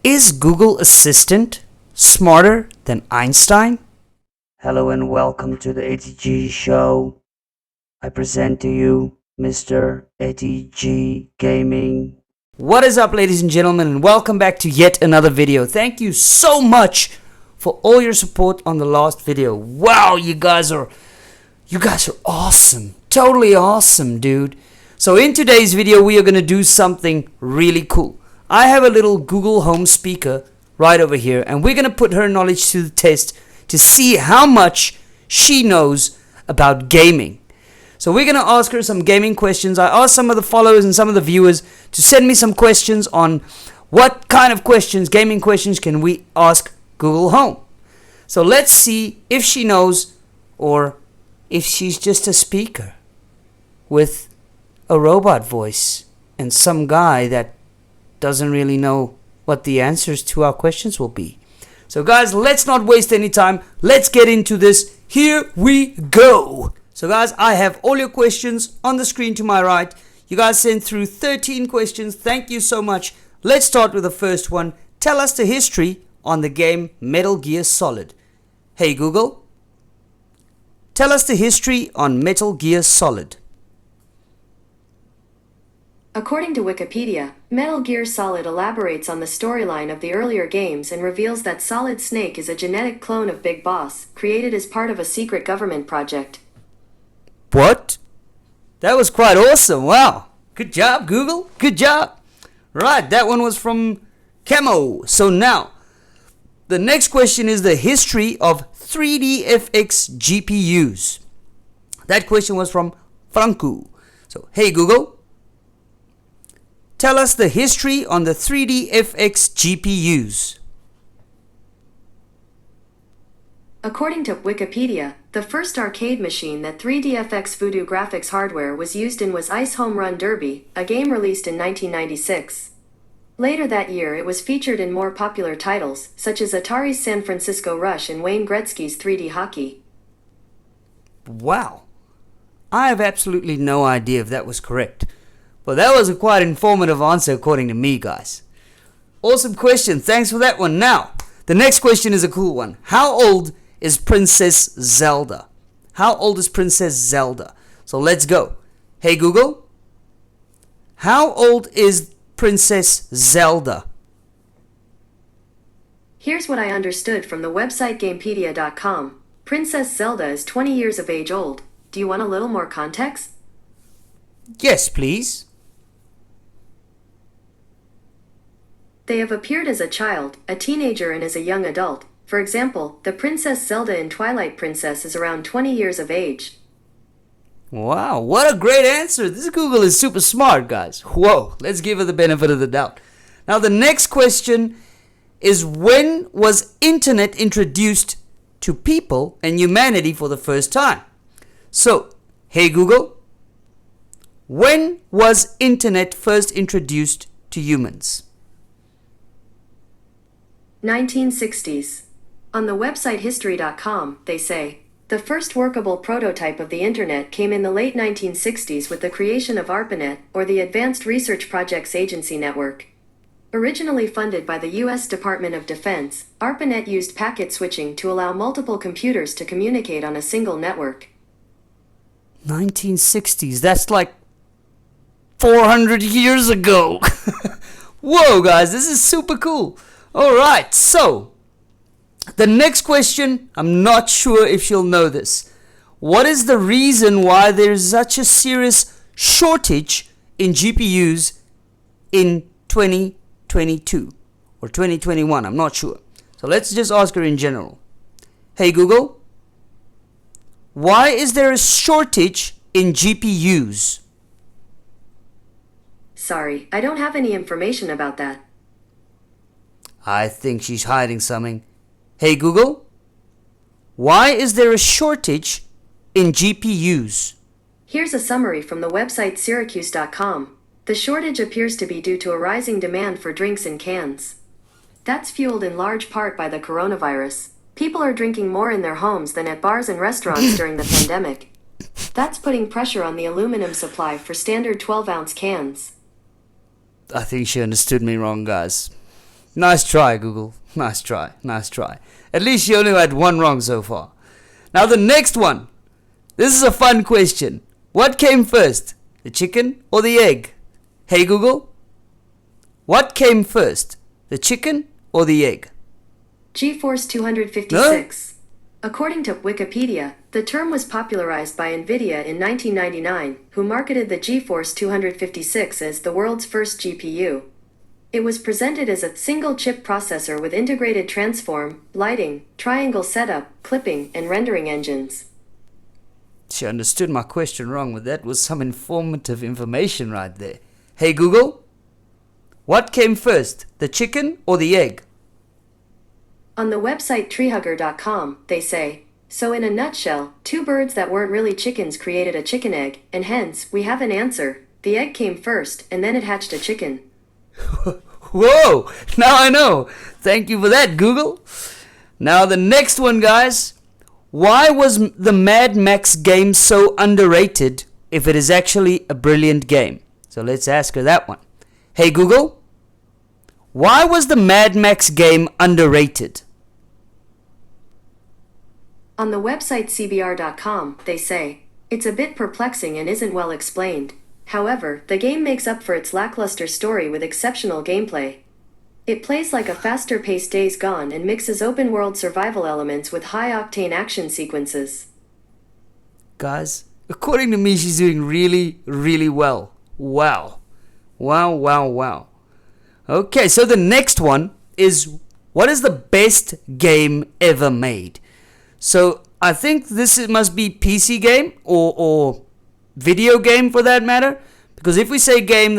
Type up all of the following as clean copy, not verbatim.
Is Google Assistant smarter than Einstein? Hello and welcome to the ATG show. I present to you Mr. ATG Gaming. What is up, ladies and gentlemen, and welcome back to yet another video. Thank you so much for all your support on the last video. Wow, you guys are awesome. Totally awesome, dude. So in today's video, we are going to do something really cool. I have a little Google Home speaker right over here, and we're going to put her knowledge to the test to see how much she knows about gaming. So we're going to ask her some gaming questions. I asked some of the followers and some of the viewers to send me some questions on what kind of questions, gaming questions, can we ask Google Home. So let's see if she knows or if she's just a speaker with a robot voice and some guy that doesn't really know what the answers to our questions will be. So guys, let's not waste any time. Let's get into this. Here we go. So guys, I have all your questions on the screen to my right. You guys sent through 13 questions. Thank you so much. Let's start with the first one. Tell us the history on the game Metal Gear Solid. Hey Google, tell us the history on Metal Gear Solid. According to Wikipedia, Metal Gear Solid elaborates on the storyline of the earlier games and reveals that Solid Snake is a genetic clone of Big Boss, created as part of a secret government project. What? That was quite awesome. Wow. Good job, Google. Good job. Right, that one was from Camo. So now, the next question is the history of 3DFX GPUs. That question was from Franco. So, hey Google, tell us the history on the 3DFX GPUs. According to Wikipedia, the first arcade machine that 3DFX Voodoo graphics hardware was used in was Ice Home Run Derby, a game released in 1996. Later that year it was featured in more popular titles, such as Atari's San Francisco Rush and Wayne Gretzky's 3D Hockey. Wow. I have absolutely no idea if that was correct. But that was a quite informative answer according to me, guys. Awesome question. Thanks for that one. Now, the next question is a cool one. How old is Princess Zelda? How old is Princess Zelda? So let's go. Hey Google, how old is Princess Zelda? Here's what I understood from the website Gamepedia.com. Princess Zelda is 20 years of age old. Do you want a little more context? Yes, please. They have appeared as a child, a teenager, and as a young adult. For example, the Princess Zelda in Twilight Princess is around 20 years of age. Wow, what a great answer. This Google is super smart, guys. Whoa, let's give her the benefit of the doubt. Now, the next question is, when was internet introduced to people and humanity for the first time? So, hey Google, when was internet first introduced to humans? 1960s. On the website History.com, they say, the first workable prototype of the Internet came in the late 1960s with the creation of ARPANET, or the Advanced Research Projects Agency Network. Originally funded by the U.S. Department of Defense, ARPANET used packet switching to allow multiple computers to communicate on a single network. 1960s, that's like 400 years ago. Whoa, guys, this is super cool. Alright, so the next question, I'm not sure if she'll know this. What is the reason why there's such a serious shortage in GPUs in 2022 or 2021? I'm not sure. So let's just ask her in general. Hey Google, why is there a shortage in GPUs? Sorry, I don't have any information about that. I think she's hiding something. Hey Google, why is there a shortage in GPUs? Here's a summary from the website Syracuse.com. The shortage appears to be due to a rising demand for drinks in cans. That's fueled in large part by the coronavirus. People are drinking more in their homes than at bars and restaurants during the pandemic. That's putting pressure on the aluminum supply for standard 12-ounce cans. I think she understood me wrong, guys. Nice try, Google. Nice try. Nice try. At least you only had one wrong so far. Now the next one. This is a fun question. What came first? The chicken or the egg? Hey Google. What came first? The chicken or the egg? GeForce 256. According to Wikipedia, the term was popularized by NVIDIA in 1999, who marketed the GeForce 256 as the world's first GPU. It was presented as a single-chip processor with integrated transform, lighting, triangle setup, clipping, and rendering engines. She understood my question wrong, but that was some informative information right there. Hey Google, what came first, the chicken or the egg? On the website treehugger.com, they say, so in a nutshell, two birds that weren't really chickens created a chicken egg, and hence, we have an answer. The egg came first, and then it hatched a chicken. Whoa, now I know. Thank you for that, Google. Now the next one, guys. Why was the Mad Max game so underrated if it is actually a brilliant game? So let's ask her that one. Hey Google, why was the Mad Max game underrated? On the website cbr.com, they say, it's a bit perplexing and isn't well explained. However, the game makes up for its lackluster story with exceptional gameplay. It plays like a faster-paced Days Gone and mixes open-world survival elements with high-octane action sequences. Guys, according to me, she's doing really, really well. Wow. Wow, wow, wow. Okay, so the next one is, what is the best game ever made? So I think this must be PC game or video game for that matter. Because if we say game,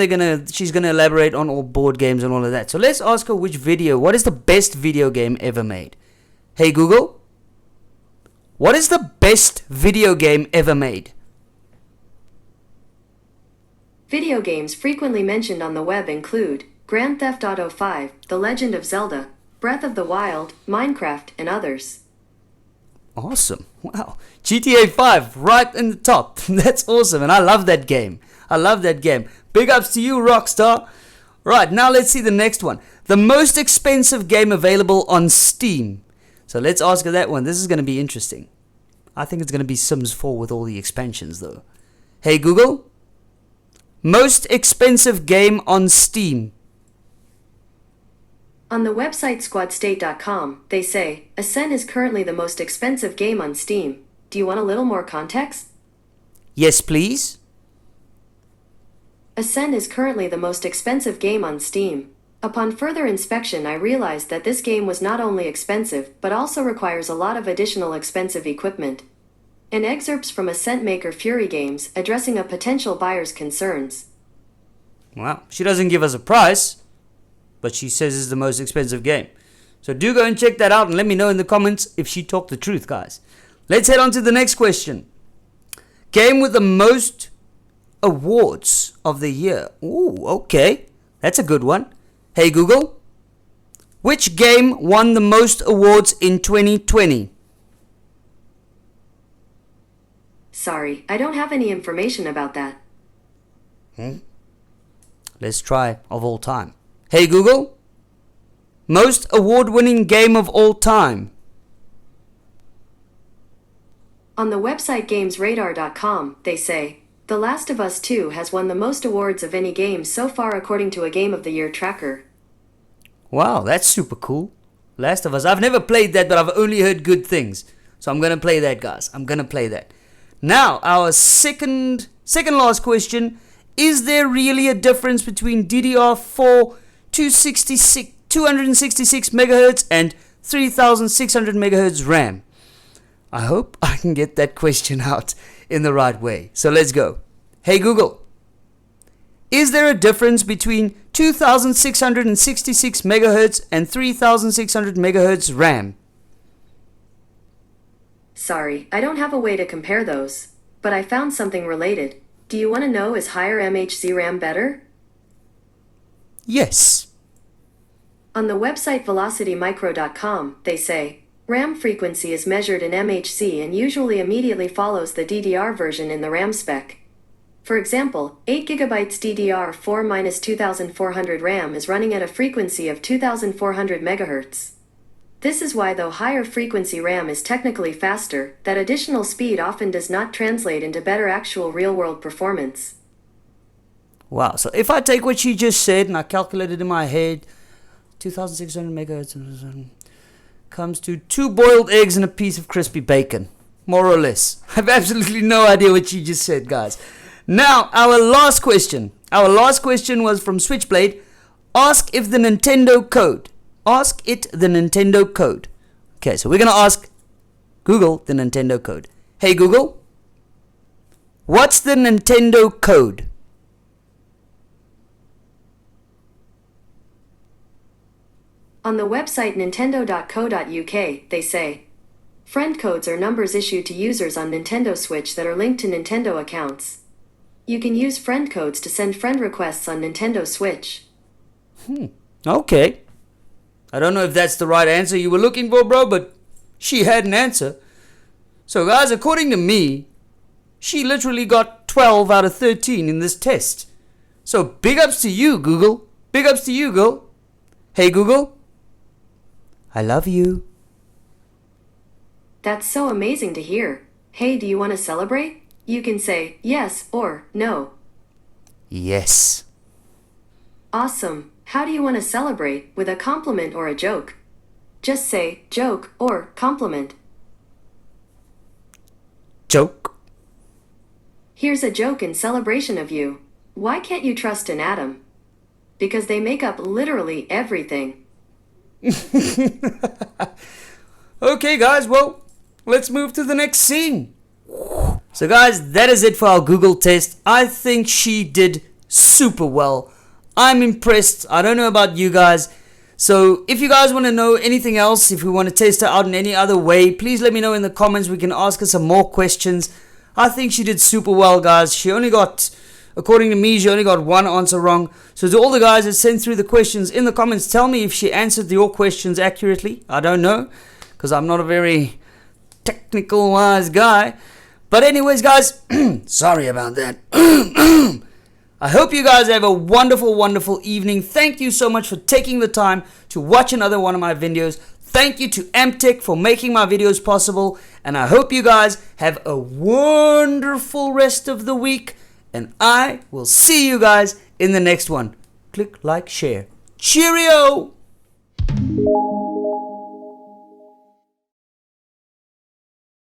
she's gonna elaborate on all board games and all of that. So let's ask her which video. What is the best video game ever made? Hey Google, what is the best video game ever made? Video games frequently mentioned on the web include Grand Theft Auto 5, The Legend of Zelda, Breath of the Wild, Minecraft, and others. Awesome. Wow. GTA 5 right in the top. That's awesome. And I love that game. I love that game. Big ups to you, Rockstar. Right, now let's see the next one. The most expensive game available on Steam. So let's ask her that one. This is going to be interesting. I think it's going to be Sims 4 with all the expansions though. Hey Google. Most expensive game on Steam. On the website squadstate.com, they say, Ascent is currently the most expensive game on Steam. Do you want a little more context? Yes, please. Ascent is currently the most expensive game on Steam. Upon further inspection, I realized that this game was not only expensive, but also requires a lot of additional expensive equipment. An excerpts from Ascent maker Fury Games addressing a potential buyer's concerns. Well, she doesn't give us a price, but she says it's the most expensive game. So do go and check that out and let me know in the comments if she talked the truth, guys. Let's head on to the next question. Game with the most awards of the year. Ooh, okay. That's a good one. Hey Google, which game won the most awards in 2020? Sorry, I don't have any information about that. Let's try of all time. Hey Google, most award-winning game of all time. On the website gamesradar.com, they say, The Last of Us 2 has won the most awards of any game so far according to a Game of the Year tracker. Wow, that's super cool. Last of Us. I've never played that, but I've only heard good things. So I'm going to play that, guys. I'm going to play that. Now, our second last question. Is there really a difference between DDR4 266 megahertz and 3600 megahertz RAM? I hope I can get that question out in the right way. So let's go. Hey Google, is there a difference between 2666 megahertz and 3600 megahertz RAM? Sorry, I don't have a way to compare those, but I found something related. Do you want to know, is higher MHz RAM better? Yes. On the website velocitymicro.com, they say, RAM frequency is measured in MHz and usually immediately follows the DDR version in the RAM spec. For example, 8 GB DDR4-2400 RAM is running at a frequency of 2400 Megahertz. This is why, though higher frequency RAM is technically faster, that additional speed often does not translate into better actual real-world performance. Wow, so if I take what she just said and I calculate it in my head, 2600 megahertz comes to 2 boiled eggs and a piece of crispy bacon, more or less. I have absolutely no idea what she just said, guys. Now, our last question. Our last question was from Switchblade. Ask if the Nintendo code. Ask it the Nintendo code. Okay, so we're going to ask Google the Nintendo code. Hey Google, what's the Nintendo code? On the website nintendo.co.uk, they say, friend codes are numbers issued to users on Nintendo Switch that are linked to Nintendo accounts. You can use friend codes to send friend requests on Nintendo Switch. Okay. I don't know if that's the right answer you were looking for, bro, but she had an answer. So, guys, according to me, she literally got 12 out of 13 in this test. So, big ups to you, Google. Big ups to you, girl. Hey, Google. I love you. That's so amazing to hear. Hey, do you want to celebrate? You can say yes or no. Yes. Awesome. How do you want to celebrate, with a compliment or a joke? Just say joke or compliment. Joke. Here's a joke in celebration of you. Why can't you trust an atom? Because they make up literally everything. Okay, guys, well, let's move to the next scene. So, guys, that is it for our Google test. I think she did super well. I'm impressed. I don't know about you guys. So if you guys want to know anything else, if we want to test her out in any other way, please let me know in the comments. We can ask her some more questions. I think she did super well, guys. She only got, according to me, she only got one answer wrong. So to all the guys that sent through the questions in the comments, tell me if she answered your questions accurately. I don't know, because I'm not a very technical wise guy. But anyways, guys, sorry about that. I hope you guys have a wonderful, wonderful evening. Thank you so much for taking the time to watch another one of my videos. Thank you to Amtech for making my videos possible. And I hope you guys have a wonderful rest of the week. And I will see you guys in the next one. Click, like, share. Cheerio!